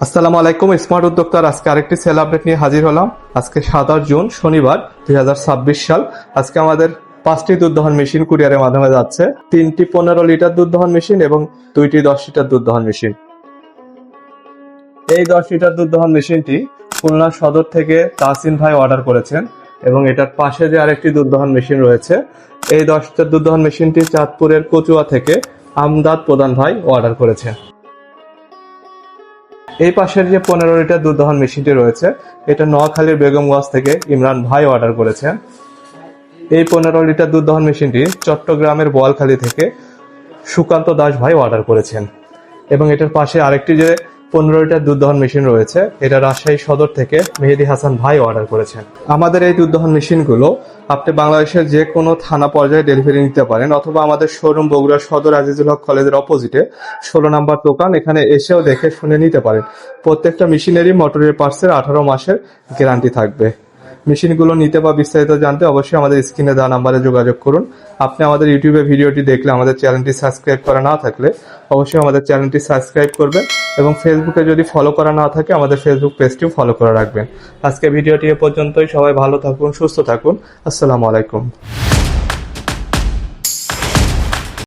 আসসালামু আলাইকুম। স্মার্ট উদ্যোক্তার আজকে আরেকটি সেল আপডেট নিয়ে হাজির হলাম। আজকে 7 জুন শনিবার 2026 সাল। আজকে আমাদের 5টি দুধ দহন মেশিন কুরিয়ারের মাধ্যমে যাচ্ছে। 3টি 15 লিটার দুধ দহন মেশিন এবং 2টি 10 লিটার দুধ দহন মেশিন। এই 10 লিটার দুধ দহন মেশিনটি খুলনা সদর থেকে তাহসিন ভাই অর্ডার করেছেন এবং এটার পাশে যে আরেকটি দুধ দহন মেশিন রয়েছে, এই 10 লিটার দুধ দহন মেশিনটি চাঁদপুরের কচুয়া থেকে আমদাদ প্রধান ভাই অর্ডার করেছেন। এই পাশের যে 15 লিটার দুধ দহন মেশিনটি রয়েছে, এটা নোয়াখালীর বেগমগঞ্জ থেকে ইমরান ভাই অর্ডার করেছেন। এই 15 লিটার দুধ দহন মেশিনটি চট্টগ্রামের বোয়ালখালী থেকে সুকান্ত দাস ভাই অর্ডার করেছেন এবং এটার পাশে আরেকটি যে 15 লিটার দুধ দহন মেশিন রয়েছে, এটা রাজশাহী সদর থেকে মেহেদি হাসান ভাই অর্ডার করেছেন। আমাদের এই দুধ দহন মেশিনগুলো আপনি বাংলাদেশের যে কোনো থানা পর্যায়ে ডেলিভারি নিতে পারেন, অথবা আমাদের শোরুম বগুড়া সদর আজিজুল হক কলেজের অপোজিটে 16 নম্বর দোকান, এখানে এসেও দেখে শুনে নিতে পারেন। প্রত্যেকটা মেশিনেরই মোটরের পার্টসের 18 মাসের গ্যারান্টি থাকবে। মেশিনগুলো নিতে বা বিস্তারিত জানতে অবশ্যই আমাদের স্ক্রিনে দেওয়া নাম্বারে যোগাযোগ করুন। আপনি আমাদের ইউটিউবে ভিডিওটি দেখলে, আমাদের চ্যানেলটি সাবস্ক্রাইব করা না থাকলে অবশ্যই আমাদের চ্যানেলটি সাবস্ক্রাইব করবেন এবং ফেসবুকে যদি ফলো করা না থাকে আমাদের ফেসবুক পেজটিও ফলো করে রাখবেন। আজকে ভিডিওটি এ পর্যন্তই। সবাই ভালো থাকুন, সুস্থ থাকুন। আসসালামু আলাইকুম।